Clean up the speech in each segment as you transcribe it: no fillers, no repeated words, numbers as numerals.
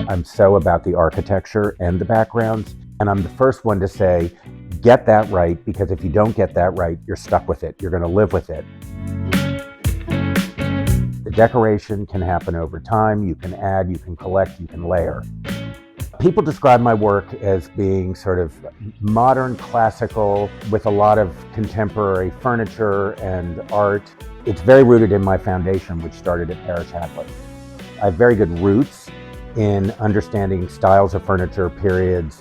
I'm so about the architecture and the backgrounds, and I'm the first one to say, get that right, because if you don't get that right, you're stuck with it. You're going to live with it. The decoration can happen over time. You can add, you can collect, you can layer. People describe my work as being sort of modern, classical, with a lot of contemporary furniture and art. It's very rooted in my foundation, which started at Pash. I have very good roots in understanding styles of furniture, periods,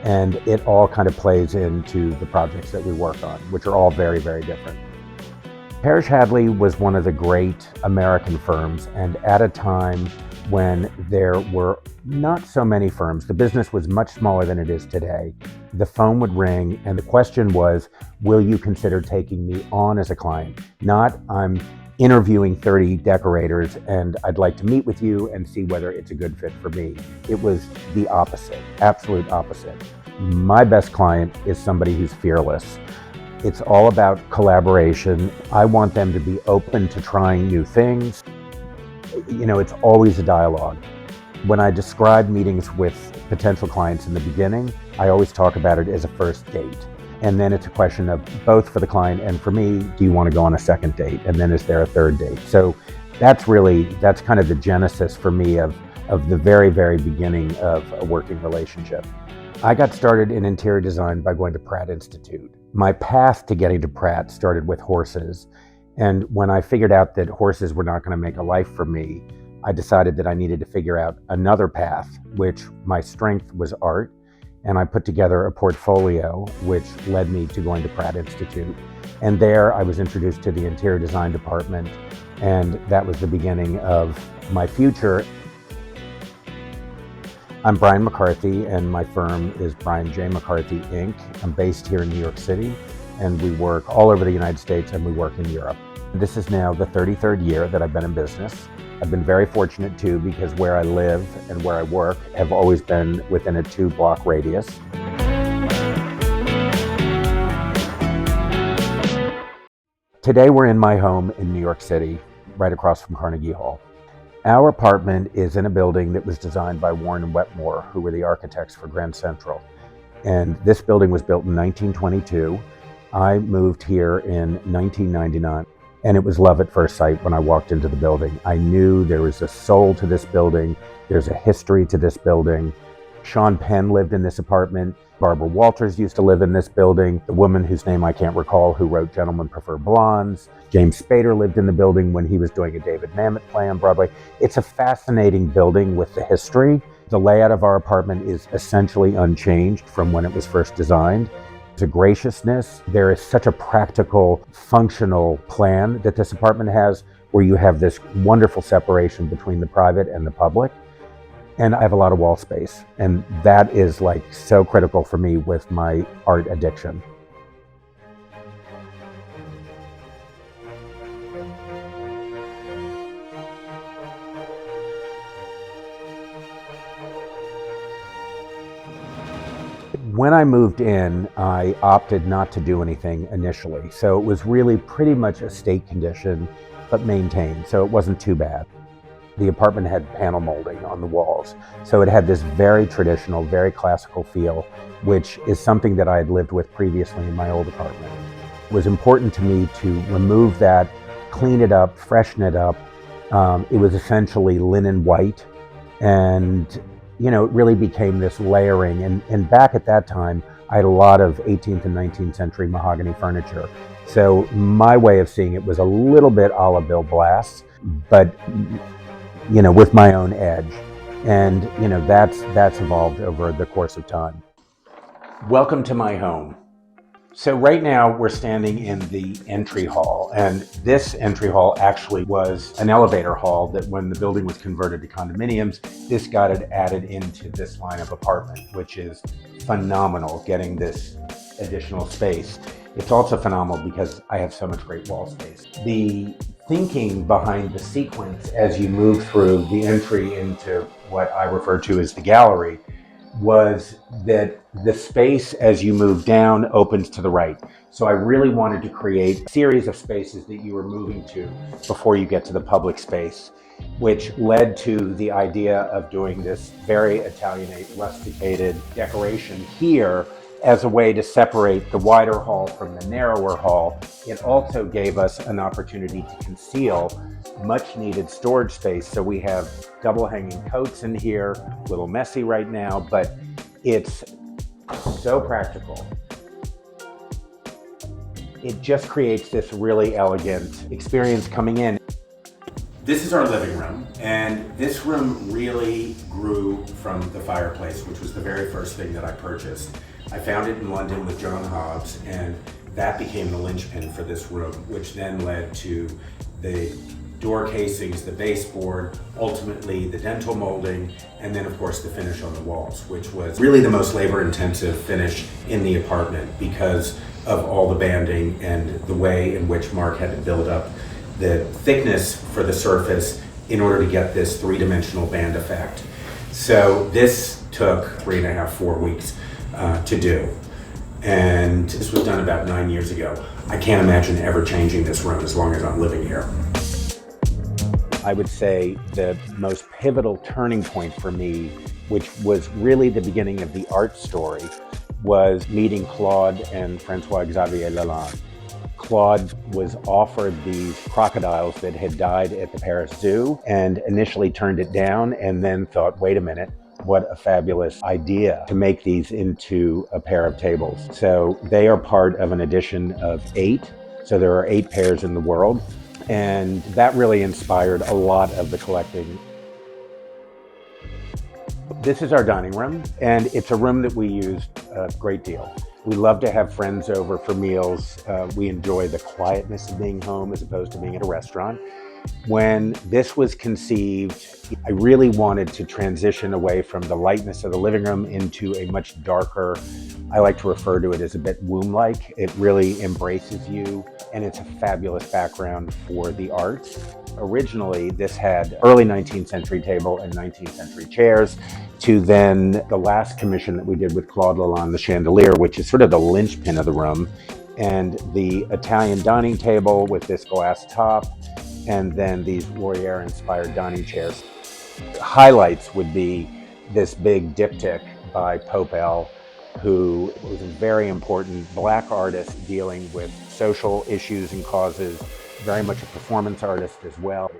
and it all kind of plays into the projects that we work on, which are all very, very different. Parrish Hadley was one of the great American firms, and at a time when there were not so many firms, the business was much smaller than it is today. The phone would ring and the question was, will you consider taking me on as a client? Not, I'm interviewing 30 decorators and I'd like to meet with you and see whether it's a good fit for me. It was the opposite, absolute opposite. My best client is somebody who's fearless. It's all about collaboration. I want them to be open to trying new things. You know, it's always a dialogue. When I describe meetings with potential clients in the beginning, I always talk about it as a first date. And then it's a question of both for the client and for me, do you want to go on a second date? And then is there a third date? So that's kind of the genesis for me of the very, very beginning of a working relationship. I got started in interior design by going to Pratt Institute. My path to getting to Pratt started with horses. And when I figured out that horses were not going to make a life for me, I decided that I needed to figure out another path, which my strength was art. And I put together a portfolio, which led me to going to Pratt Institute. And there I was introduced to the interior design department. And that was the beginning of my future. I'm Brian McCarthy, and my firm is Brian J. McCarthy, Inc. I'm based here in New York City, and we work all over the United States, and we work in Europe. This is now the 33rd year that I've been in business. I've been very fortunate too, because where I live and where I work have always been within a 2-block radius. Today we're in my home in New York City, right across from Carnegie Hall. Our apartment is in a building that was designed by Warren and Wetmore, who were the architects for Grand Central. And this building was built in 1922. I moved here in 1999, and it was love at first sight when I walked into the building. I knew there was a soul to this building. There's a history to this building. Sean Penn lived in this apartment. Barbara Walters used to live in this building. The woman whose name I can't recall who wrote Gentlemen Prefer Blondes. James Spader lived in the building when he was doing a David Mamet play on Broadway. It's a fascinating building with the history. The layout of our apartment is essentially unchanged from when it was first designed. There's a graciousness. There is such a practical, functional plan that this apartment has, where you have this wonderful separation between the private and the public. And I have a lot of wall space, and that is like so critical for me with my art addiction. When I moved in, I opted not to do anything initially. So it was really pretty much a state condition, but maintained, so it wasn't too bad. The apartment had panel molding on the walls, so it had this very traditional, very classical feel, which is something that I had lived with previously in my old apartment. It was important to me to remove that, clean it up, freshen it up. It was essentially linen white, and you know, it really became this layering. And back at that time, I had a lot of 18th and 19th century mahogany furniture. So my way of seeing it was a little bit a la Bill Blass, but you know, with my own edge. And you know, that's evolved over the course of time. Welcome to my home. So right now we're standing in the entry hall, and this entry hall actually was an elevator hall that when the building was converted to condominiums, this got it added into this line of apartment, which is phenomenal, getting this additional space. It's also phenomenal because I have so much great wall space. The thinking behind the sequence as you move through the entry into what I refer to as the gallery was that the space as you move down opens to the right. So I really wanted to create a series of spaces that you were moving to before you get to the public space, which led to the idea of doing this very Italianate, rusticated decoration here as a way to separate the wider hall from the narrower hall. It also gave us an opportunity to conceal much needed storage space. So we have double hanging coats in here, a little messy right now, but it's so practical. It just creates this really elegant experience coming in. This is our living room, and this room really grew from the fireplace, which was the very first thing that I purchased. I found it in London with John Hobbs, and that became the linchpin for this room, which then led to the door casings, the baseboard, ultimately the dental molding, and then of course the finish on the walls, which was really the most labor-intensive finish in the apartment because of all the banding and the way in which Mark had to build up the thickness for the surface in order to get this three-dimensional band effect. So this took 3.5, 4 weeks to do. And this was done about 9 years ago. I can't imagine ever changing this room as long as I'm living here. I would say the most pivotal turning point for me, which was really the beginning of the art story, was meeting Claude and Francois-Xavier Lalanne. Claude was offered these crocodiles that had died at the Paris Zoo and initially turned it down and then thought, wait a minute, what a fabulous idea to make these into a pair of tables. So they are part of an edition of 8. So there are 8 pairs in the world. And that really inspired a lot of the collecting. This is our dining room, and it's a room that we use a great deal. We love to have friends over for meals. We enjoy the quietness of being home as opposed to being at a restaurant. When this was conceived, I really wanted to transition away from the lightness of the living room into a much darker, I like to refer to it as a bit womb-like. It really embraces you, and it's a fabulous background for the art. Originally, this had early 19th century table and 19th century chairs, to then the last commission that we did with Claude Lalanne, the chandelier, which is sort of the linchpin of the room, and the Italian dining table with this glass top, and then these Foyer-inspired dining chairs. Highlights would be this big diptych by Popel, who was a very important Black artist dealing with social issues and causes, very much a performance artist as well.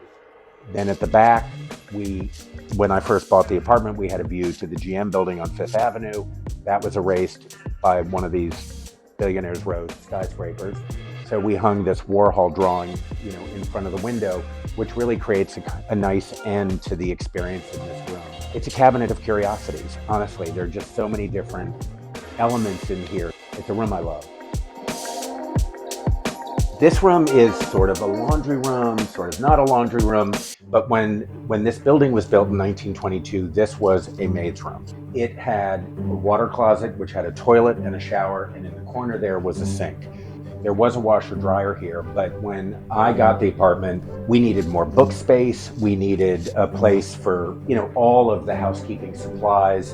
Then at the back, when I first bought the apartment, we had a view to the GM building on 5th Avenue. That was erased by one of these billionaires' row skyscrapers. So we hung this Warhol drawing, in front of the window, which really creates a nice end to the experience in this room. It's a cabinet of curiosities. Honestly, there are just so many different elements in here. It's a room I love. This room is sort of a laundry room, sort of not a laundry room, but when this building was built in 1922, this was a maid's room. It had a water closet, which had a toilet and a shower, and in the corner there was a sink. There was a washer dryer here, but when I got the apartment, we needed more book space. We needed a place for, all of the housekeeping supplies,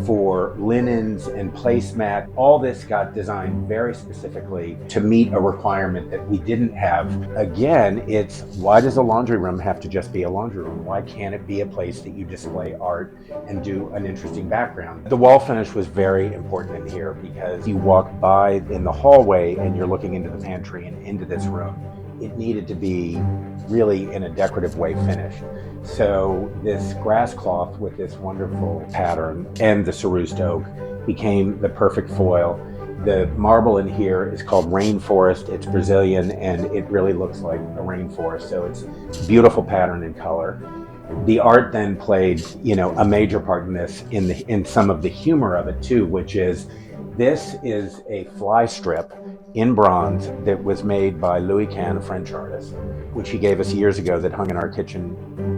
for linens and placemat. All this got designed very specifically to meet a requirement that we didn't have. Again, it's why does a laundry room have to just be a laundry room? Why can't it be a place that you display art and do an interesting background? The wall finish was very important in here because you walk by in the hallway and you're looking into the pantry and into this room. It needed to be really in a decorative way finished. So this grass cloth with this wonderful pattern and the cerused oak became the perfect foil. The marble in here is called rainforest. It's Brazilian and it really looks like a rainforest. So it's a beautiful pattern and color. The art then played, a major part in this, in some of the humor of it too, which is this is a fly strip in bronze that was made by Louis Kahn, a French artist, which he gave us years ago, that hung in our kitchen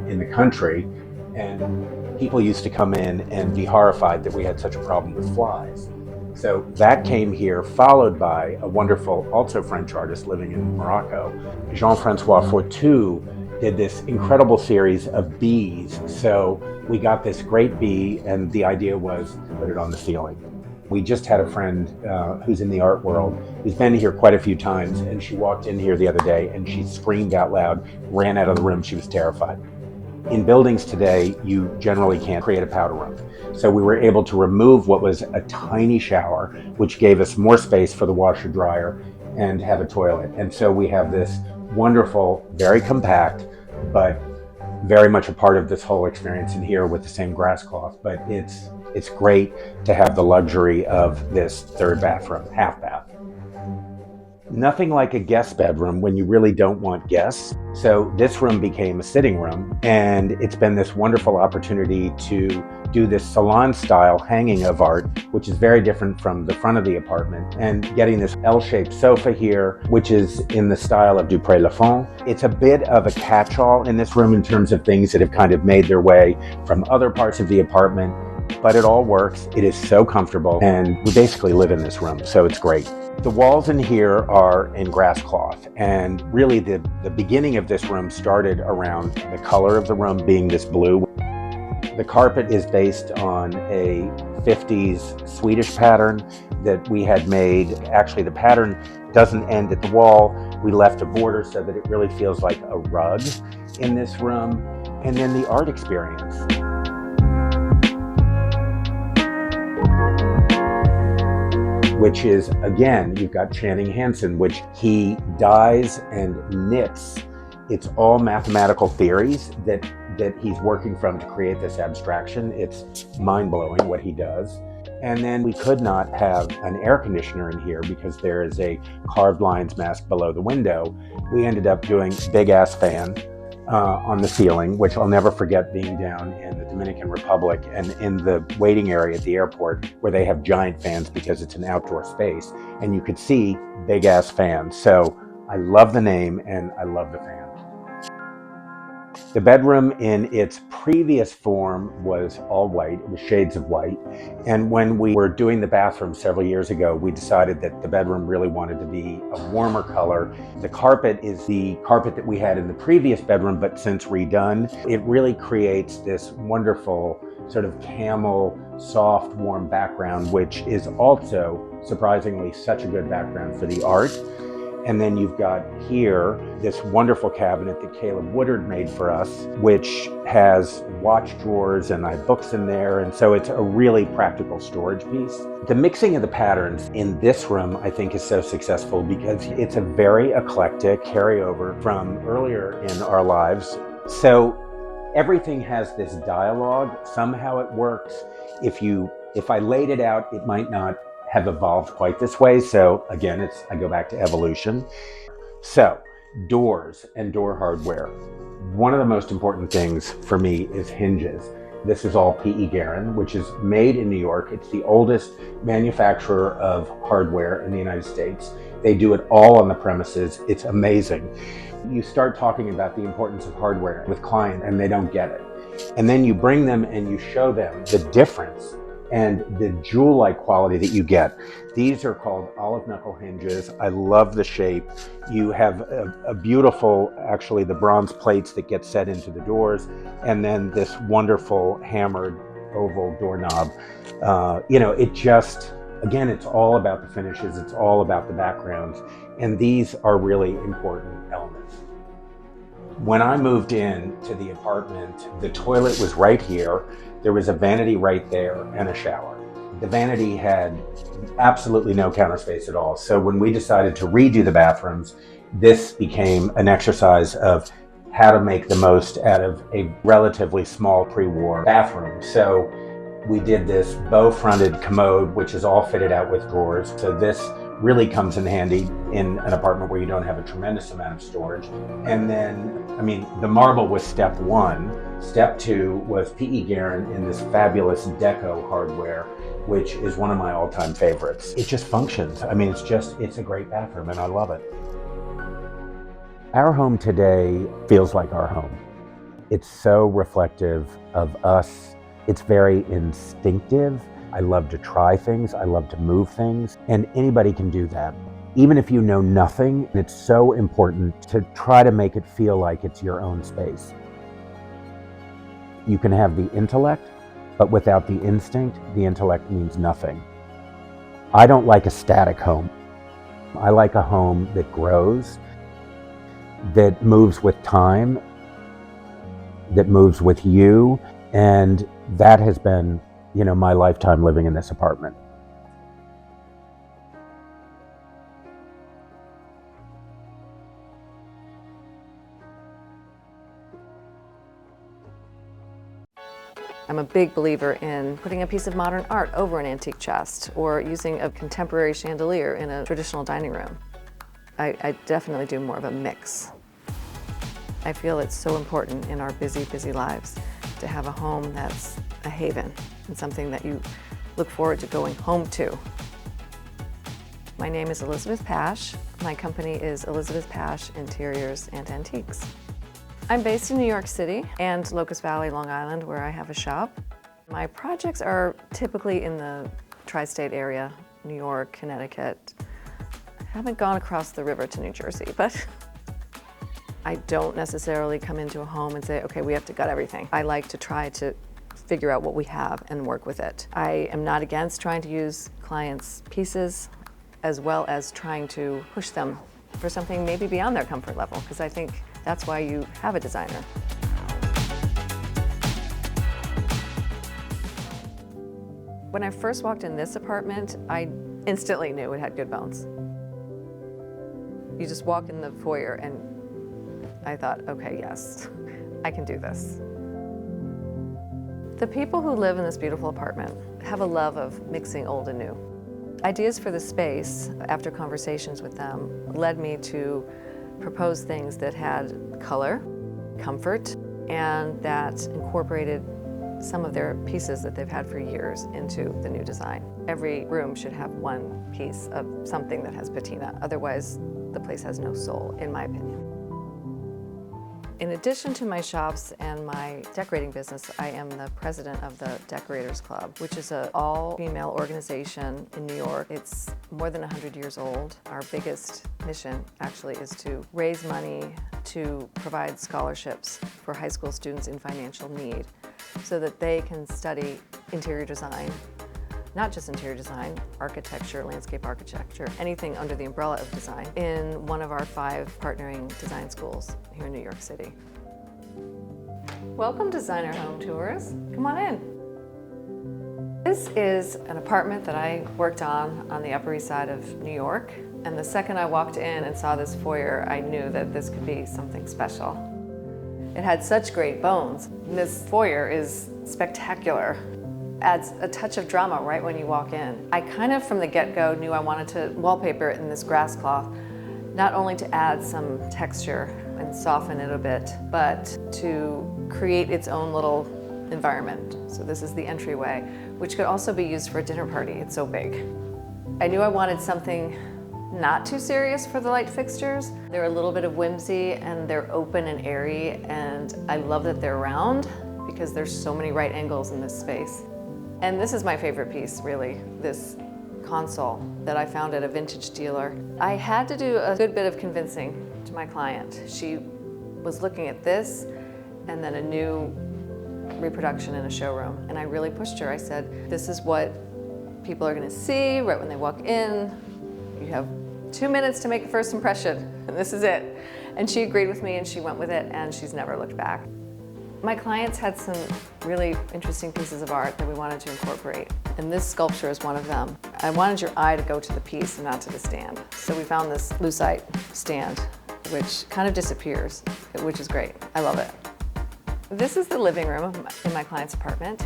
in the country. And people used to come in and be horrified that we had such a problem with flies. So that came here, followed by a wonderful, also French artist living in Morocco, Jean-Francois Fortu, did this incredible series of bees. So we got this great bee, and the idea was to put it on the ceiling. We just had a friend who's in the art world, who's been here quite a few times, and she walked in here the other day and she screamed out loud, ran out of the room. She was terrified. In buildings today, you generally can't create a powder room. So we were able to remove what was a tiny shower, which gave us more space for the washer dryer, and have a toilet. And so we have this wonderful, very compact, but very much a part of this whole experience in here with the same grass cloth. But it's great to have the luxury of this third bathroom, half bath. Nothing like a guest bedroom when you really don't want guests. So this room became a sitting room, and it's been this wonderful opportunity to do this salon style hanging of art, which is very different from the front of the apartment, and getting this L-shaped sofa here, which is in the style of Dupré-Lafont. It's a bit of a catch-all in this room in terms of things that have kind of made their way from other parts of the apartment, but it all works. It is so comfortable, and we basically live in this room, so it's great. The walls in here are in grass cloth, and really the beginning of this room started around the color of the room being this blue. The carpet is based on a 50s Swedish pattern that we had made. Actually, the pattern doesn't end at the wall. We left a border so that it really feels like a rug in this room. And then the art experience. Which is, again, you've got Channing Hansen, which he dyes and knits. It's all mathematical theories that he's working from to create this abstraction. It's mind-blowing what he does. And then we could not have an air conditioner in here because there is a carved lines mask below the window. We ended up doing big ass fan on the ceiling, which I'll never forget being down in the Dominican Republic and in the waiting area at the airport where they have giant fans because it's an outdoor space, and you could see big ass fans. So I love the name and I love the fan. The bedroom in its previous form was all white. It was shades of white. And when we were doing the bathroom several years ago, we decided that the bedroom really wanted to be a warmer color. The carpet is the carpet that we had in the previous bedroom, but since redone, it really creates this wonderful sort of camel, soft, warm background, which is also surprisingly such a good background for the art. And then you've got here this wonderful cabinet that Caleb Woodard made for us, which has watch drawers and I have books in there. And so it's a really practical storage piece. The mixing of the patterns in this room, I think, is so successful because it's a very eclectic carryover from earlier in our lives. So everything has this dialogue. Somehow it works. If I laid it out, it might not have evolved quite this way. So again, I go back to evolution. So doors and door hardware. One of the most important things for me is hinges. This is all P.E. Guerin, which is made in New York. It's the oldest manufacturer of hardware in the United States. They do it all on the premises. It's amazing. You start talking about the importance of hardware with clients and they don't get it. And then you bring them and you show them the difference and the jewel-like quality that you get. These are called olive knuckle hinges. I love the shape. You have a beautiful, actually the bronze plates that get set into the doors, and then this wonderful hammered oval doorknob. It just, again, it's all about the finishes. It's all about the backgrounds. And these are really important elements. When I moved in to the apartment, the toilet was right here. There was a vanity right there and a shower. The vanity had absolutely no counter space at all. So when we decided to redo the bathrooms, this became an exercise of how to make the most out of a relatively small pre-war bathroom. So we did this bow-fronted commode, which is all fitted out with drawers. So this really comes in handy in an apartment where you don't have a tremendous amount of storage. And then, the marble was step one. Step two was P.E. Guerin in this fabulous deco hardware, which is one of my all-time favorites. It just functions. It's a great bathroom and I love it. Our home today feels like our home. It's so reflective of us. It's very instinctive. I love to try things. I love to move things. And anybody can do that. Even if you know nothing, it's so important to try to make it feel like it's your own space. You can have the intellect, but without the instinct, the intellect means nothing. I don't like a static home. I like a home that grows, that moves with time, that moves with you, and that has been, my lifetime living in this apartment. I'm a big believer in putting a piece of modern art over an antique chest or using a contemporary chandelier in a traditional dining room. I definitely do more of a mix. I feel it's so important in our busy, busy lives to have a home that's a haven and something that you look forward to going home to. My name is Elizabeth Pash. My company is Elizabeth Pash Interiors and Antiques. I'm based in New York City and Locust Valley, Long Island, where I have a shop. My projects are typically in the tri-state area, New York, Connecticut. I haven't gone across the river to New Jersey, but I don't necessarily come into a home and say, okay, we have to gut everything. I like to try to figure out what we have and work with it. I am not against trying to use clients' pieces as well as trying to push them for something maybe beyond their comfort level, because I think that's why you have a designer. When I first walked in this apartment, I instantly knew it had good bones. You just walk in the foyer and I thought, okay, yes, I can do this. The people who live in this beautiful apartment have a love of mixing old and new. Ideas for the space, after conversations with them, led me to propose things that had color, comfort, and that incorporated some of their pieces that they've had for years into the new design. Every room should have one piece of something that has patina, otherwise the place has no soul, in my opinion. In addition to my shops and my decorating business, I am the president of the Decorators Club, which is an all-female organization in New York. It's more than 100 years old. Our biggest mission actually is to raise money to provide scholarships for high school students in financial need so that they can study interior design. Not just interior design, architecture, landscape architecture, anything under the umbrella of design in one of our 5 partnering design schools here in New York City. Welcome, Designer Home Tours. Come on in. This is an apartment that I worked on the Upper East Side of New York. And the second I walked in and saw this foyer, I knew that this could be something special. It had such great bones. This foyer is spectacular. Adds a touch of drama right when you walk in. I kind of from the get-go knew I wanted to wallpaper it in this grass cloth, not only to add some texture and soften it a bit, but to create its own little environment. So this is the entryway, which could also be used for a dinner party. It's so big. I knew I wanted something not too serious for the light fixtures. They're a little bit of whimsy and they're open and airy, and I love that they're round because there's so many right angles in this space. And this is my favorite piece, really, this console that I found at a vintage dealer. I had to do a good bit of convincing to my client. She was looking at this and then a new reproduction in a showroom, and I really pushed her. I said, this is what people are gonna see right when they walk in. You have 2 minutes to make a first impression, and this is it. And she agreed with me and she went with it, and she's never looked back. My clients had some really interesting pieces of art that we wanted to incorporate, and this sculpture is one of them. I wanted your eye to go to the piece and not to the stand. So we found this lucite stand, which kind of disappears, which is great. I love it. This is the living room in my client's apartment.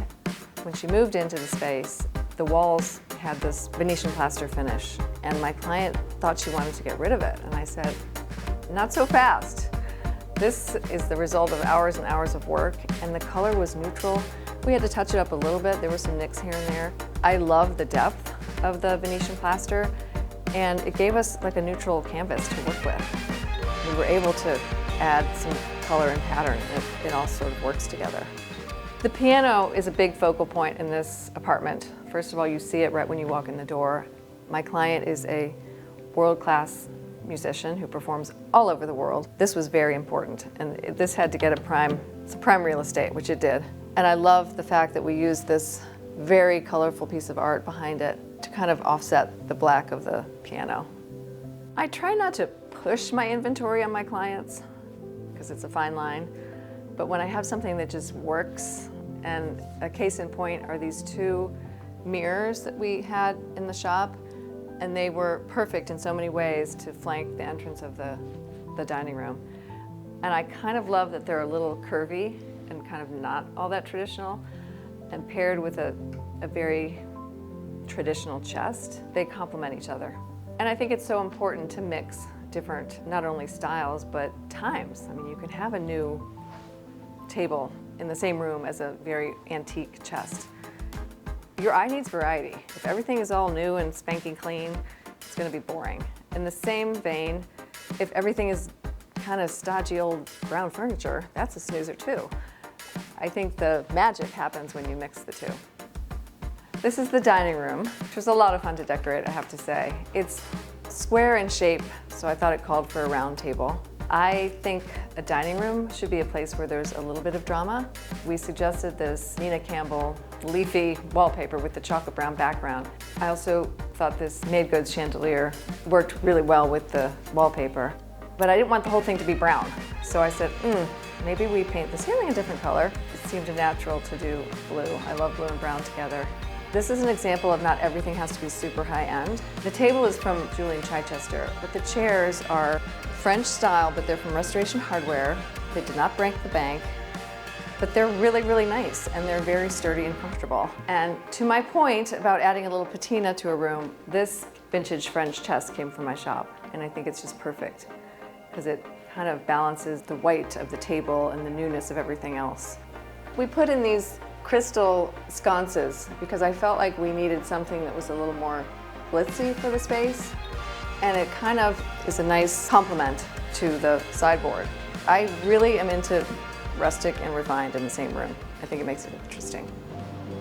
When she moved into the space, the walls had this Venetian plaster finish, and my client thought she wanted to get rid of it, and I said, not so fast. This is the result of hours and hours of work, and the color was neutral. We had to touch it up a little bit. There were some nicks here and there. I love the depth of the Venetian plaster, and it gave us like a neutral canvas to work with. We were able to add some color and pattern. It all sort of works together. The piano is a big focal point in this apartment. First of all, you see it right when you walk in the door. My client is a world-class musician who performs all over the world. This was very important, and this had to get it's a prime real estate, which it did. And I love the fact that we used this very colorful piece of art behind it to kind of offset the black of the piano. I try not to push my inventory on my clients, because it's a fine line, but when I have something that just works, and a case in point are these two mirrors that we had in the shop, and they were perfect in so many ways to flank the entrance of the dining room. And I kind of love that they're a little curvy and kind of not all that traditional, and paired with a very traditional chest, they complement each other. And I think it's so important to mix different, not only styles, but times. I mean, you can have a new table in the same room as a very antique chest. Your eye needs variety. If everything is all new and spanking clean, it's going to be boring. In the same vein, if everything is kind of stodgy old brown furniture, that's a snoozer too. I think the magic happens when you mix the two. This is the dining room, which was a lot of fun to decorate, I have to say. It's square in shape, so I thought it called for a round table. I think a dining room should be a place where there's a little bit of drama. We suggested this Nina Campbell leafy wallpaper with the chocolate brown background. I also thought this made goods chandelier worked really well with the wallpaper, but I didn't want the whole thing to be brown. So I said, maybe we paint the ceiling a different color. It seemed natural to do blue. I love blue and brown together. This is an example of not everything has to be super high-end. The table is from Julian Chichester, but the chairs are French style, but they're from Restoration Hardware. They did not break the bank, but they're really, really nice, and they're very sturdy and comfortable. And to my point about adding a little patina to a room, this vintage French chest came from my shop, and I think it's just perfect, because it kind of balances the white of the table and the newness of everything else. We put in these crystal sconces because I felt like we needed something that was a little more glitzy for the space, and it kind of is a nice complement to the sideboard. I really am into rustic and refined in the same room. I think it makes it interesting.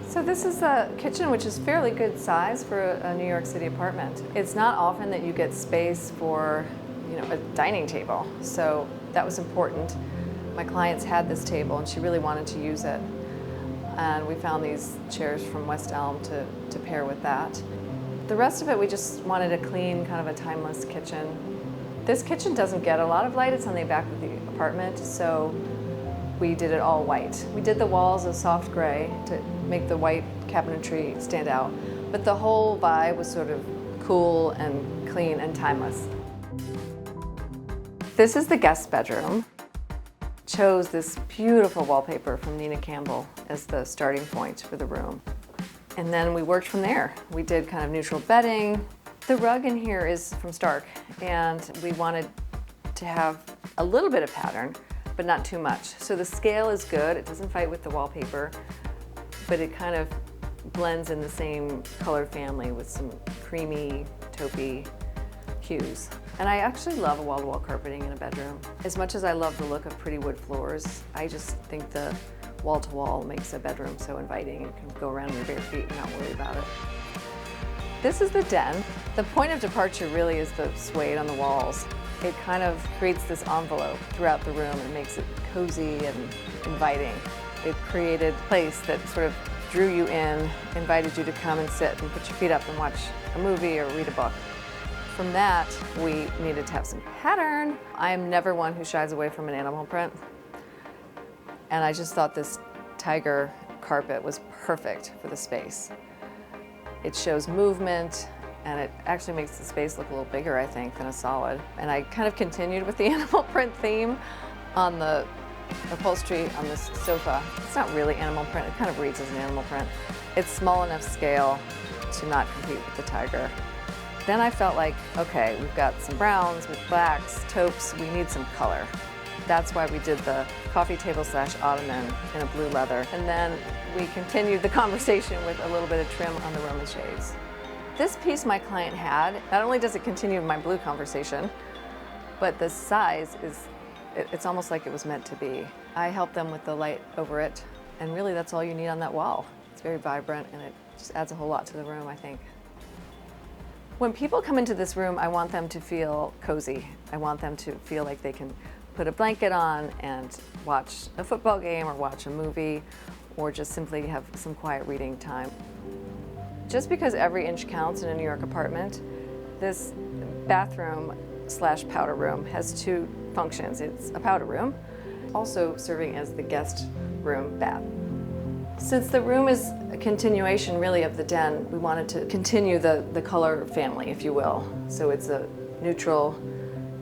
So this is a kitchen which is fairly good size for a New York City apartment. It's not often that you get space for, a dining table, so that was important. My clients had this table and she really wanted to use it. And we found these chairs from West Elm to pair with that. The rest of it, we just wanted a clean, kind of a timeless kitchen. This kitchen doesn't get a lot of light. It's on the back of the apartment, so we did it all white. We did the walls a soft gray to make the white cabinetry stand out, but the whole vibe was sort of cool and clean and timeless. This is the guest bedroom. Chose this beautiful wallpaper from Nina Campbell as the starting point for the room. And then we worked from there. We did kind of neutral bedding. The rug in here is from Stark, and we wanted to have a little bit of pattern, but not too much. So the scale is good. It doesn't fight with the wallpaper, but it kind of blends in the same color family with some creamy, taupey hues. And I actually love a wall-to-wall carpeting in a bedroom. As much as I love the look of pretty wood floors, I just think the wall-to-wall makes a bedroom so inviting and can go around in your bare feet and not worry about it. This is the den. The point of departure really is the suede on the walls. It kind of creates this envelope throughout the room and makes it cozy and inviting. It created a place that sort of drew you in, invited you to come and sit and put your feet up and watch a movie or read a book. From that, we needed to have some pattern. I am never one who shies away from an animal print. And I just thought this tiger carpet was perfect for the space. It shows movement, and it actually makes the space look a little bigger, I think, than a solid. And I kind of continued with the animal print theme on the upholstery on this sofa. It's not really animal print, it kind of reads as an animal print. It's small enough scale to not compete with the tiger. Then I felt like, okay, we've got some browns with blacks, taupes, we need some color. That's why we did the coffee table / ottoman in a blue leather. And then we continued the conversation with a little bit of trim on the Roman shades. This piece my client had, not only does it continue my blue conversation, but the size is, it's almost like it was meant to be. I helped them with the light over it, and really that's all you need on that wall. It's very vibrant and it just adds a whole lot to the room, I think. When people come into this room, I want them to feel cozy. I want them to feel like they can put a blanket on and watch a football game or watch a movie or just simply have some quiet reading time. Just because every inch counts in a New York apartment, this bathroom / powder room has two functions. It's a powder room, also serving as the guest room bath. Since the room is a continuation really of the den, we wanted to continue the color family, if you will. So it's a neutral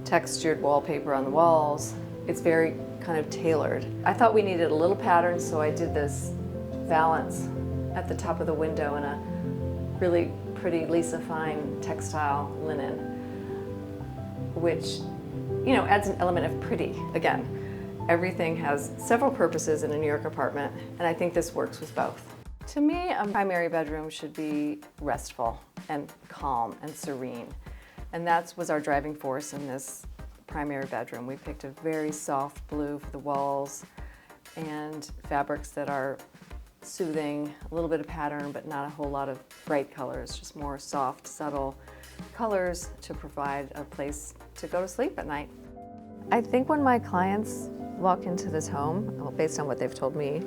textured wallpaper on the walls. It's very kind of tailored. I thought we needed a little pattern, so I did this valance at the top of the window in a really pretty Lisa Fine textile linen, which, you know, adds an element of pretty. Again, everything has several purposes in a New York apartment, and I think this works with both. To me, a primary bedroom should be restful and calm and serene. And that was our driving force in this primary bedroom. We picked a very soft blue for the walls and fabrics that are soothing, a little bit of pattern, but not a whole lot of bright colors, just more soft, subtle colors to provide a place to go to sleep at night. I think when my clients walk into this home, well, based on what they've told me,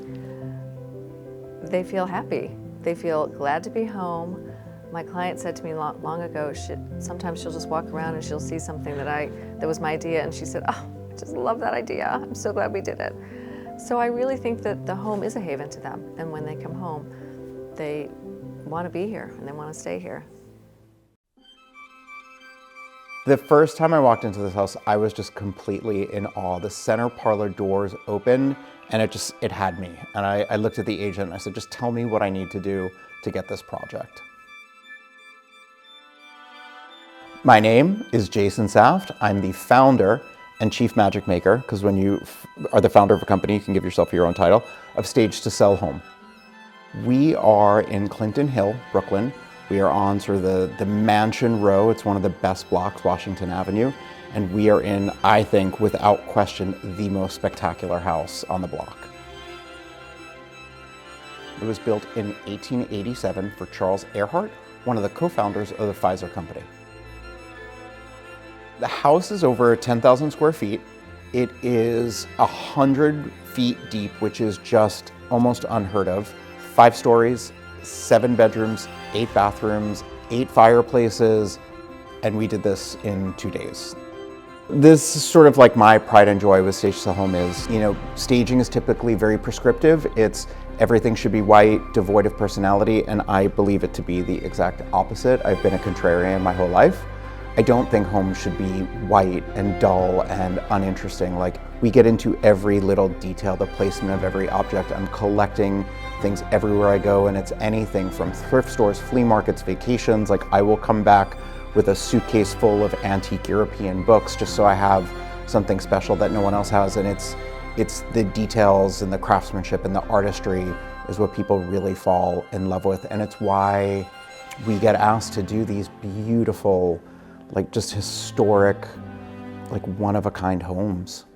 they feel happy. They feel glad to be home. My client said to me long ago, sometimes she'll just walk around and she'll see something that was my idea, and she said, "Oh, I just love that idea. I'm so glad we did it." So I really think that the home is a haven to them, and when they come home, they want to be here and they want to stay here. The first time I walked into this house, I was just completely in awe. The center parlor doors opened, and it had me. And I looked at the agent and I said, "Just tell me what I need to do to get this project." My name is Jason Saft. I'm the founder and chief magic maker, because when you are the founder of a company, you can give yourself your own title, of Stage to Sell Home. We are in Clinton Hill, Brooklyn. We are on sort of the Mansion Row. It's one of the best blocks, Washington Avenue. And we are in, I think, without question, the most spectacular house on the block. It was built in 1887 for Charles Earhart, one of the co-founders of the Pfizer company. The house is over 10,000 square feet. It is 100 feet deep, which is just almost unheard of. 5 stories, 7 bedrooms, 8 bathrooms, 8 fireplaces, and we did this in 2 days. This is sort of like my pride and joy with Stage to Sell Home is, you know, staging is typically very prescriptive. It's everything should be white, devoid of personality, and I believe it to be the exact opposite. I've been a contrarian my whole life. I don't think homes should be white and dull and uninteresting. Like, we get into every little detail, the placement of every object. I'm collecting things everywhere I go, and it's anything from thrift stores, flea markets, vacations. Like, I will come back with a suitcase full of antique European books just so I have something special that no one else has. And it's the details and the craftsmanship and the artistry is what people really fall in love with. And it's why we get asked to do these beautiful, like, just historic, like, one-of-a-kind homes.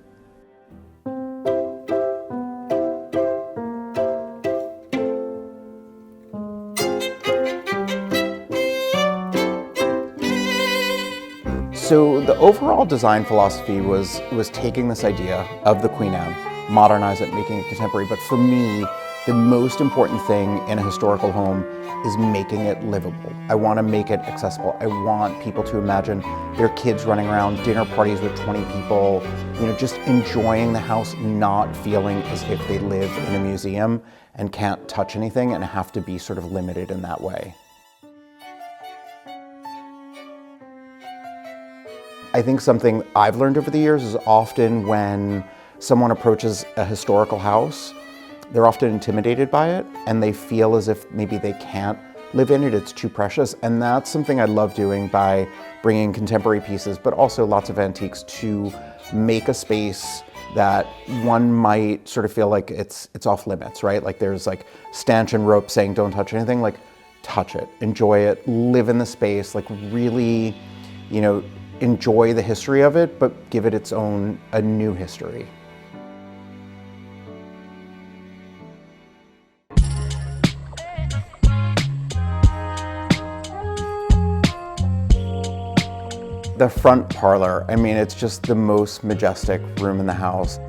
So the overall design philosophy was taking this idea of the Queen Anne, modernize it, making it contemporary. But for me, the most important thing in a historical home is making it livable. I want to make it accessible. I want people to imagine their kids running around dinner parties with 20 people, you know, just enjoying the house, not feeling as if they live in a museum and can't touch anything and have to be sort of limited in that way. I think something I've learned over the years is often when someone approaches a historical house, they're often intimidated by it and they feel as if maybe they can't live in it, it's too precious. And that's something I love doing by bringing contemporary pieces, but also lots of antiques to make a space that one might sort of feel like it's off limits, right? Like there's like stanchion rope saying don't touch anything, like touch it, enjoy it, live in the space, like really, you know, enjoy the history of it, but give it its own, a new history. The front parlor, I mean, it's just the most majestic room in the house.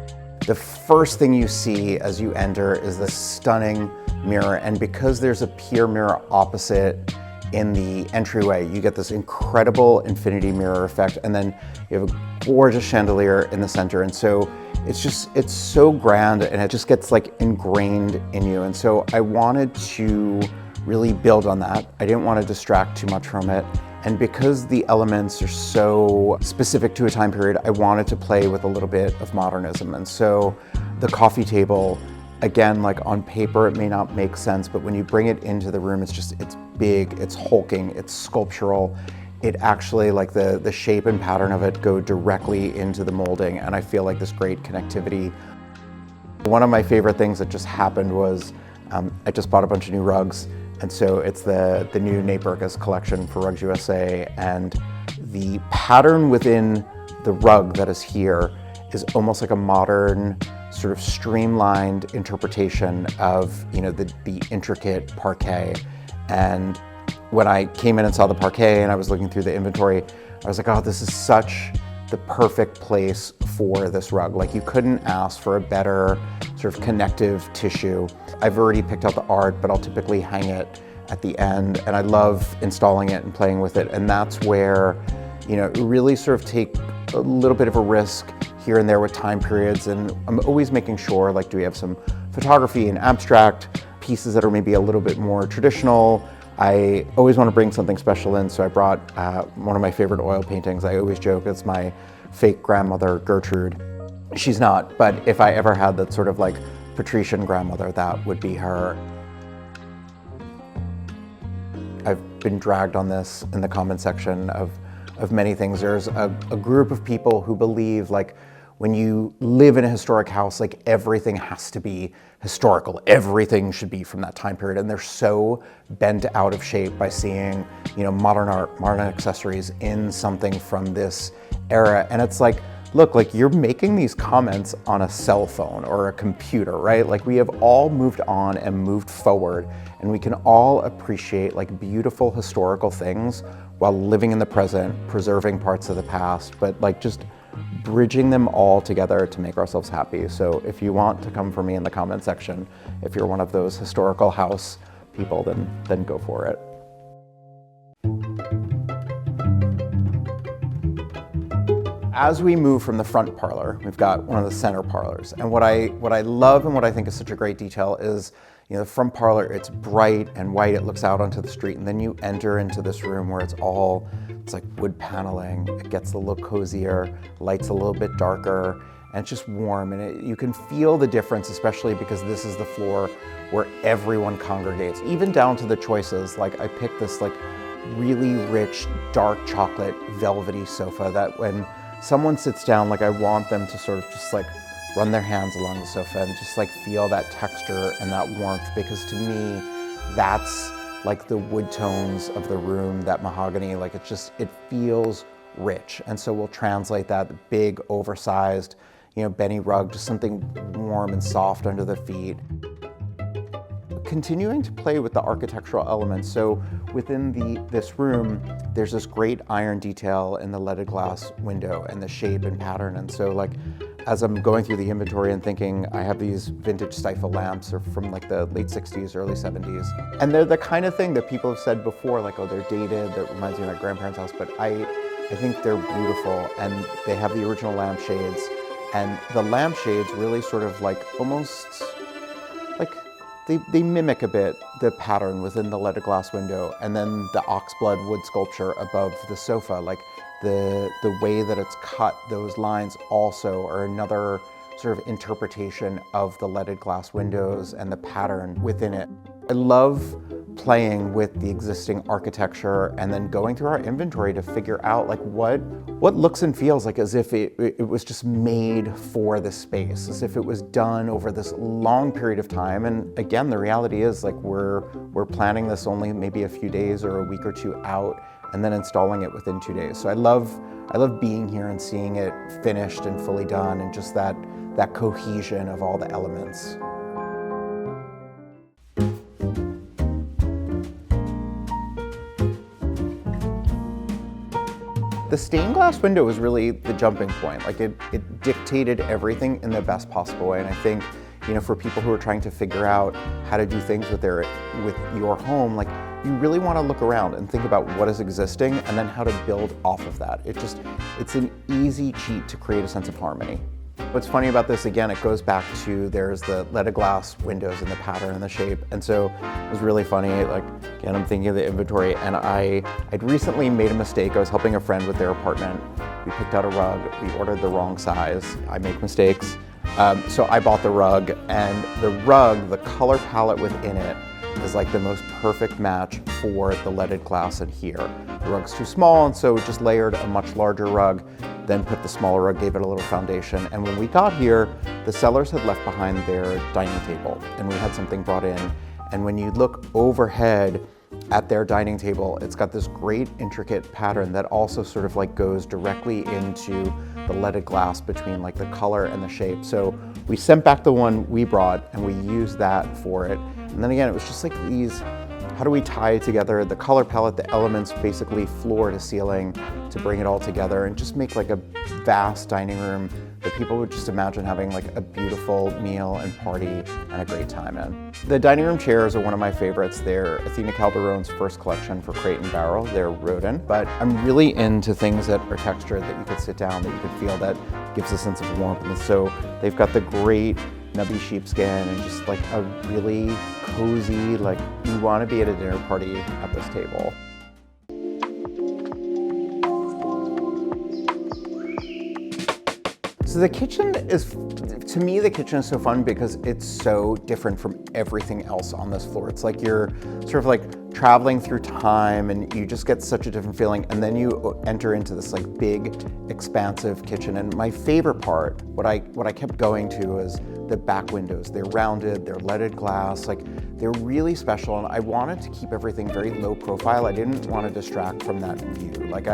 The first thing you see as you enter is this stunning mirror, and because there's a pier mirror opposite in the entryway, you get this incredible infinity mirror effect, and then you have a gorgeous chandelier in the center, and so it's so grand, and it just gets like ingrained in you. And so I wanted to really build on that. I didn't want to distract too much from it. And because the elements are so specific to a time period, I wanted to play with a little bit of modernism. And so the coffee table, again, like on paper, it may not make sense, but when you bring it into the room, it's big, it's hulking, it's sculptural. It actually, like the shape and pattern of it go directly into the molding, and I feel like this great connectivity. One of my favorite things that just happened was I just bought a bunch of new rugs, and so it's the new Nate Berkus collection for Rugs USA, and the pattern within the rug that is here is almost like a modern, sort of streamlined interpretation of, you know, the intricate parquet. And when I came in and saw the parquet and I was looking through the inventory, I was like, oh, this is such the perfect place for this rug. Like, you couldn't ask for a better sort of connective tissue. I've already picked out the art, but I'll typically hang it at the end, and I love installing it and playing with it. And that's where, you know, really sort of take a little bit of a risk here and there with time periods, and I'm always making sure, like, do we have some photography and abstract pieces that are maybe a little bit more traditional. I always want to bring something special in, so I brought one of my favorite oil paintings. I always joke it's my fake grandmother, Gertrude. She's not, but if I ever had that sort of like patrician grandmother, that would be her. I've been dragged on this in the comment section of many things. There's a group of people who believe, like, when you live in a historic house, like, everything has to be historical. Everything should be from that time period. And they're so bent out of shape by seeing, you know, modern art, modern accessories in something from this era. And it's like, look, like, you're making these comments on a cell phone or a computer, right? Like, we have all moved on and moved forward, and we can all appreciate, like, beautiful historical things while living in the present, preserving parts of the past, but, like, just bridging them all together to make ourselves happy. So if you want to come for me in the comment section, if you're one of those historical house people, then go for it. As we move from the front parlor, we've got one of the center parlors. And what I love and what I think is such a great detail is, you know, the front parlor, it's bright and white, it looks out onto the street, and then you enter into this room where it's like wood paneling, it gets a little cozier, lights a little bit darker, and it's just warm, and you can feel the difference, especially because this is the floor where everyone congregates, even down to the choices. Like, I picked this like really rich, dark chocolate, velvety sofa that when someone sits down, like, I want them to sort of just like run their hands along the sofa and just like feel that texture and that warmth, because to me, that's like the wood tones of the room, that mahogany, like, it feels rich. And so we'll translate that big, oversized, you know, Benny rug to something warm and soft under the feet. Continuing to play with the architectural elements. So within this room, there's this great iron detail in the leaded glass window and the shape and pattern. And so, like, as I'm going through the inventory and thinking, I have these vintage stifle lamps from like the late 60s, early 70s. And they're the kind of thing that people have said before, like, oh, they're dated, that reminds me of my grandparents' house, but I think they're beautiful, and they have the original lampshades. And the lampshades really sort of like almost like, they mimic a bit the pattern within the leaded glass window, and then the oxblood wood sculpture above the sofa, like the way that it's cut, those lines also are another sort of interpretation of the leaded glass windows and the pattern within it. I love playing with the existing architecture and then going through our inventory to figure out, like, what looks and feels like as if it was just made for this space, as if it was done over this long period of time. And again, the reality is, like, we're planning this only maybe a few days or a week or two out, and then installing it within 2 days. So I love being here and seeing it finished and fully done, and just that cohesion of all the elements. The stained glass window was really the jumping point. Like it dictated everything in the best possible way. And I think, you know, for people who are trying to figure out how to do things with your home, like you really want to look around and think about what is existing and then how to build off of that. It's an easy cheat to create a sense of harmony. What's funny about this, again, it goes back to there's the leaded glass windows and the pattern and the shape. And so it was really funny, like, again, I'm thinking of the inventory, and I'd recently made a mistake. I was helping a friend with their apartment. We picked out a rug, we ordered the wrong size. I make mistakes. So I bought the rug, and the rug, the color palette within it is like the most perfect match for the leaded glass in here. The rug's too small, and so just layered a much larger rug, then put the smaller rug, gave it a little foundation. And when we got here, the sellers had left behind their dining table, and we had something brought in. And when you look overhead at their dining table, it's got this great intricate pattern that also sort of like goes directly into the leaded glass between like the color and the shape. So we sent back the one we brought and we used that for it. And then again, it was just like these, how do we tie together the color palette, the elements, basically floor to ceiling, to bring it all together and just make like a vast dining room that people would just imagine having like a beautiful meal and party and a great time in. The dining room chairs are one of my favorites. They're Athena Calderon's first collection for Crate and Barrel. They're rodent, but I'm really into things that are textured, that you could sit down, that you could feel, that gives a sense of warmth. And so they've got the great nubby sheepskin and just like a really cozy, like you want to be at a dinner party at this table. So the kitchen is, to me, the kitchen is so fun because it's so different from everything else on this floor. It's like you're sort of like traveling through time and you just get such a different feeling. And then you enter into this like big, expansive kitchen. And my favorite part, what I kept going to is the back windows. They're rounded, they're leaded glass, like they're really special. And I wanted to keep everything very low profile. I didn't want to distract from that view. Like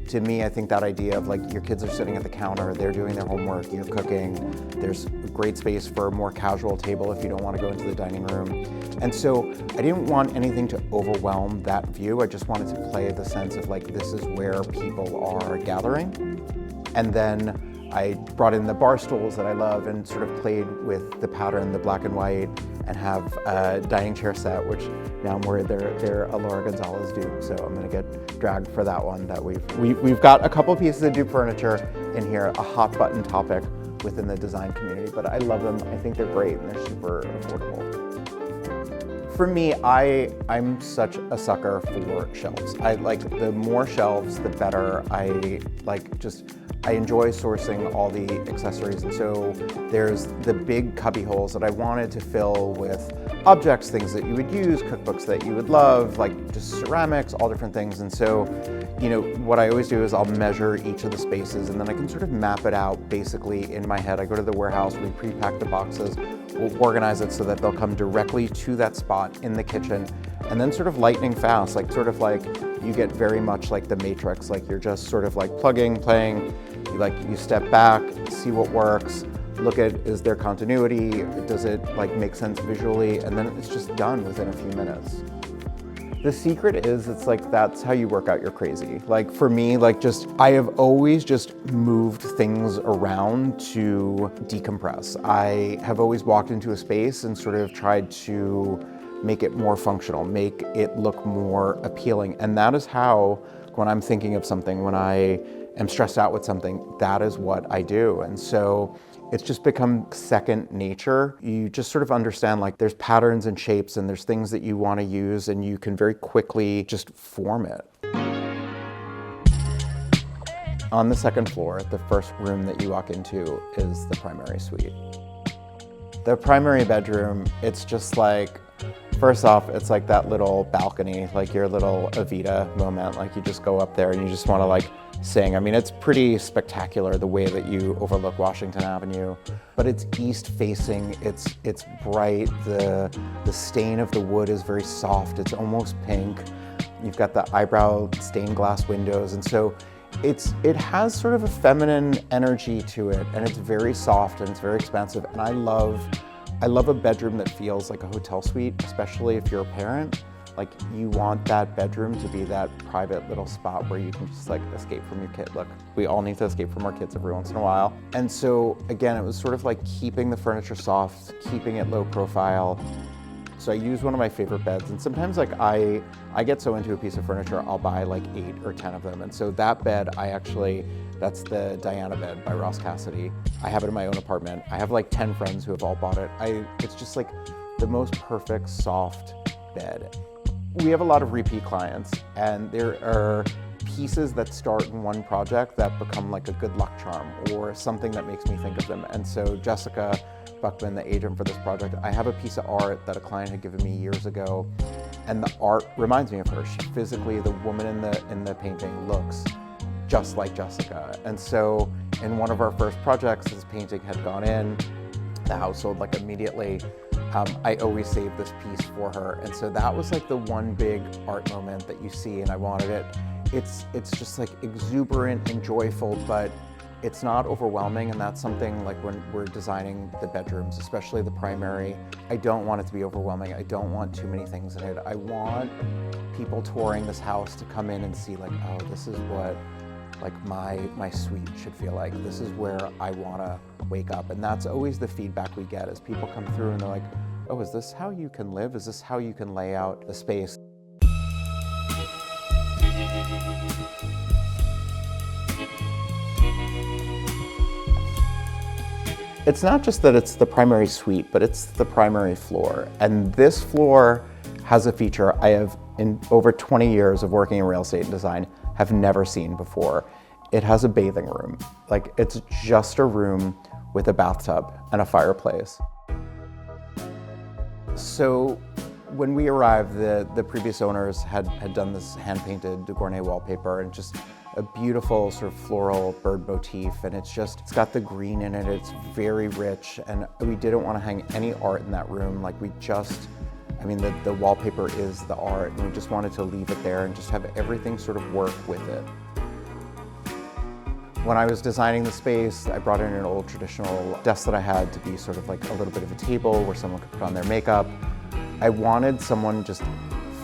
to me, I think that idea of like your kids are sitting at the counter, they're doing their homework, you're cooking, there's great space for a more casual table if you don't want to go into the dining room. And so I didn't want anything to overwhelm that view. I just wanted to play the sense of like, this is where people are gathering. And then I brought in the bar stools that I love and sort of played with the pattern, the black and white, and have a dining chair set, which now I'm worried they're a Laura Gonzalez dupe, so I'm gonna get dragged for that one. That we've got a couple pieces of dupe furniture in here, a hot button topic within the design community, but I love them. I think they're great and they're super affordable. For me, I'm such a sucker for shelves. I like the more shelves, the better. I enjoy sourcing all the accessories, and so there's the big cubby holes that I wanted to fill with objects, things that you would use, cookbooks that you would love, like just ceramics, all different things. And so, you know, what I always do is I'll measure each of the spaces and then I can sort of map it out basically in my head. I go to the warehouse, we pre-pack the boxes, we'll organize it so that they'll come directly to that spot in the kitchen, and then sort of lightning fast, like sort of like you get very much like the Matrix, like you're just sort of like plugging, playing, you step back, see what works, look at, is there continuity, does it like make sense visually, and then it's just done within a few minutes. The secret is, it's like, that's how you work out your crazy. Like for me, like I have always just moved things around to decompress. I have always walked into a space and sort of tried to make it more functional, make it look more appealing. And that is how, when I'm thinking of something, when I am stressed out with something, that is what I do. And so it's just become second nature. You just sort of understand like there's patterns and shapes and there's things that you want to use and you can very quickly just form it. On the second floor, the first room that you walk into is the primary suite. The primary bedroom, it's just like, first off, it's like that little balcony, like your little Evita moment, like you just go up there and you just want to like sing. I mean, it's pretty spectacular the way that you overlook Washington Avenue, but it's east facing, it's bright, the stain of the wood is very soft, it's almost pink. You've got the eyebrow stained glass windows, and so it has sort of a feminine energy to it, and it's very soft and it's very expansive, and I love a bedroom that feels like a hotel suite, especially if you're a parent. Like, you want that bedroom to be that private little spot where you can just like escape from your kid. Look, we all need to escape from our kids every once in a while. And so again, it was sort of like keeping the furniture soft, keeping it low profile. So I use one of my favorite beds, and sometimes like I get so into a piece of furniture, I'll buy like 8 or 10 of them. And so that bed, that's the Diana bed by Ross Cassidy. I have it in my own apartment. I have like 10 friends who have all bought it. It's just like the most perfect soft bed. We have a lot of repeat clients, and there are pieces that start in one project that become like a good luck charm or something that makes me think of them. And so Jessica Buckman, the agent for this project, I have a piece of art that a client had given me years ago, and the art reminds me of her. She physically, the woman in the painting looks just like Jessica. And so in one of our first projects, this painting had gone in, the house sold like immediately. I always save this piece for her. And so that was like the one big art moment that you see, and I wanted it. It's just like exuberant and joyful, but it's not overwhelming, and that's something like when we're designing the bedrooms, especially the primary, I don't want it to be overwhelming. I don't want too many things in it. I want people touring this house to come in and see like, oh, this is what like my suite should feel like. This is where I want to wake up. And that's always the feedback we get as people come through and they're like, oh, is this how you can live? Is this how you can lay out the space? It's not just that it's the primary suite, but it's the primary floor. And this floor has a feature I have, in over 20 years of working in real estate and design, have never seen before. It has a bathing room. Like, it's just a room with a bathtub and a fireplace. So when we arrived, the previous owners had done this hand-painted de Gournay wallpaper, and just a beautiful sort of floral bird motif, and it's got the green in it, it's very rich, and we didn't want to hang any art in that room. Like, the wallpaper is the art, and we just wanted to leave it there and just have everything sort of work with it. When I was designing the space, I brought in an old traditional desk that I had to be sort of like a little bit of a table where someone could put on their makeup. I wanted someone just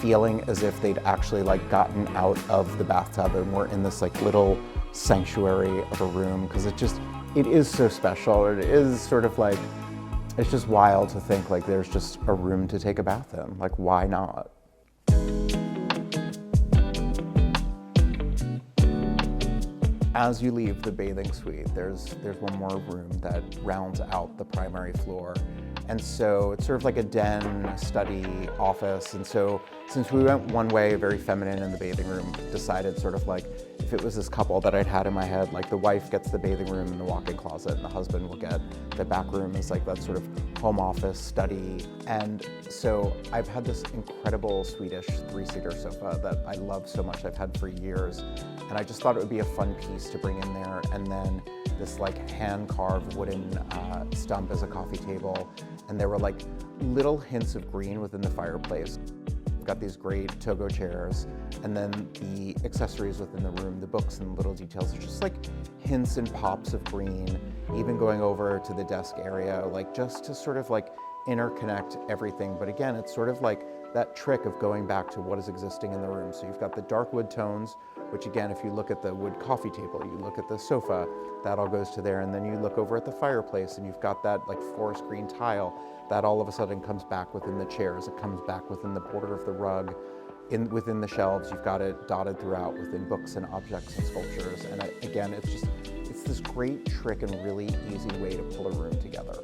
feeling as if they'd actually like gotten out of the bathtub and were in this like little sanctuary of a room, because it is so special. It is sort of like, it's just wild to think like there's just a room to take a bath in. Like, why not? As you leave the bathing suite, there's one more room that rounds out the primary floor. And so it's sort of like a den, study, office. And so since we went one way, very feminine in the bathing room, decided sort of like, if it was this couple that I'd had in my head, like the wife gets the bathing room and the walk-in closet, and the husband will get the back room as like that sort of home office, study. And so I've had this incredible Swedish 3-seater sofa that I love so much, I've had for years. And I just thought it would be a fun piece to bring in there. And then this like hand-carved wooden stump as a coffee table. And there were like little hints of green within the fireplace. We've got these great Togo chairs, and then the accessories within the room, the books and little details, are just like hints and pops of green, even going over to the desk area, like just to sort of like interconnect everything. But again, it's sort of like that trick of going back to what is existing in the room. So you've got the dark wood tones, which again, if you look at the wood coffee table, you look at the sofa, that all goes to there. And then you look over at the fireplace and you've got that like forest green tile that all of a sudden comes back within the chairs. It comes back within the border of the rug. Within the shelves, you've got it dotted throughout within books and objects and sculptures. And again, it's this great trick and really easy way to pull a room together.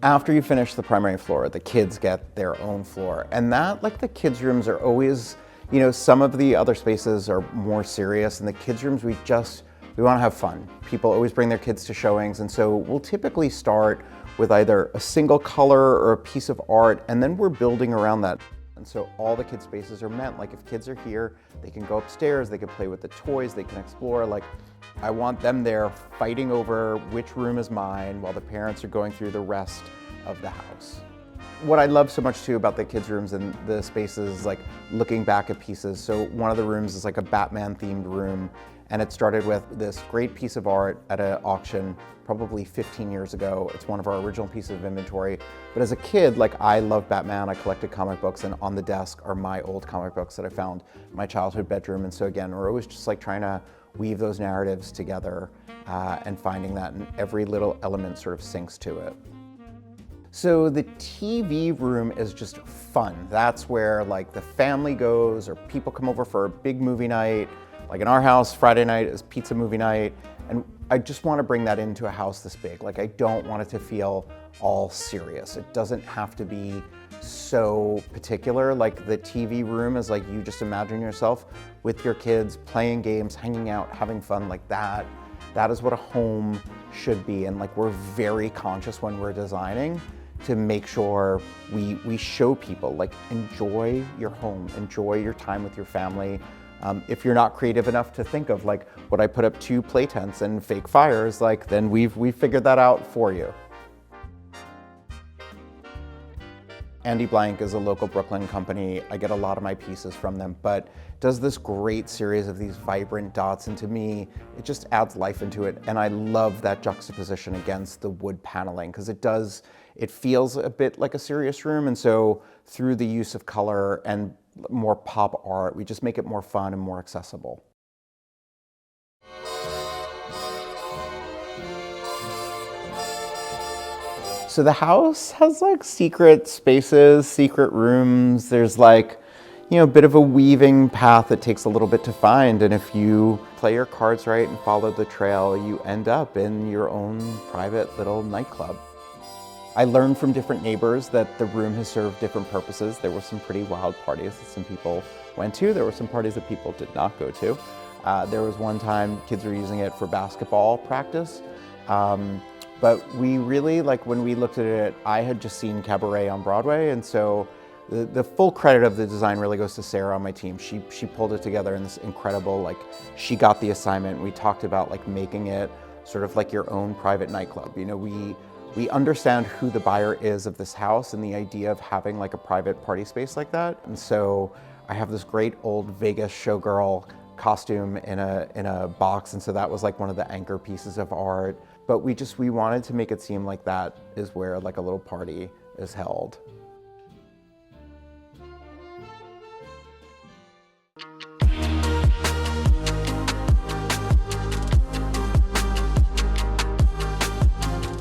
After you finish the primary floor, the kids get their own floor. And that, like, the kids' rooms are always, you know, some of the other spaces are more serious, and the kids' rooms, we want to have fun. People always bring their kids to showings, and so we'll typically start with either a single color or a piece of art, and then we're building around that. And so all the kids' spaces are meant, like, if kids are here, they can go upstairs, they can play with the toys, they can explore. Like, I want them there fighting over which room is mine while the parents are going through the rest of the house. What I love so much too about the kids' rooms and the spaces is like looking back at pieces. So one of the rooms is like a Batman themed room, and it started with this great piece of art at an auction probably 15 years ago. It's one of our original pieces of inventory. But as a kid, like I love Batman, I collected comic books, and on the desk are my old comic books that I found in my childhood bedroom. And so again, we're always just like trying to weave those narratives together and finding that, and every little element sort of syncs to it. So the TV room is just fun. That's where like the family goes, or people come over for a big movie night. Like in our house, Friday night is pizza movie night. And I just want to bring that into a house this big. Like I don't want it to feel all serious. It doesn't have to be so particular. Like the TV room is like you just imagine yourself with your kids playing games, hanging out, having fun like that. That is what a home should be. And like we're very conscious when we're designing to make sure we show people like enjoy your home, enjoy your time with your family. If you're not creative enough to think of like, would I put up 2 play tents and fake fires, like then we've figured that out for you. Andy Blank is a local Brooklyn company. I get a lot of my pieces from them, but does this great series of these vibrant dots, and to me, it just adds life into it. And I love that juxtaposition against the wood paneling, because it feels a bit like a serious room. And so through the use of color and more pop art, we just make it more fun and more accessible. So the house has like secret spaces, secret rooms. There's like, you know, a bit of a weaving path that takes a little bit to find. And if you play your cards right and follow the trail, you end up in your own private little nightclub. I learned from different neighbors that the room has served different purposes. There were some pretty wild parties that some people went to. There were some parties that people did not go to. There was one time kids were using it for basketball practice. But we really, like when we looked at it, I had just seen Cabaret on Broadway, and so the full credit of the design really goes to Sarah on my team. She pulled it together in this incredible, like she got the assignment. We talked about like making it sort of like your own private nightclub. You know, we understand who the buyer is of this house and the idea of having like a private party space like that. And so I have this great old Vegas showgirl costume in a box, and so that was like one of the anchor pieces of art. But we wanted to make it seem like that is where like a little party is held.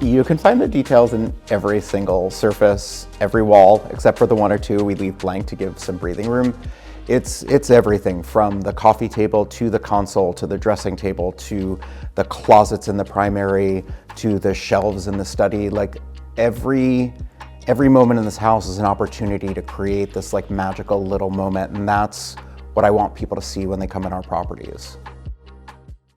You can find the details in every single surface, every wall, except for the 1 or 2 we leave blank to give some breathing room. It's everything from the coffee table to the console to the dressing table to the closets in the primary to the shelves in the study. Like every moment in this house is an opportunity to create this like magical little moment, and that's what I want people to see when they come in our properties.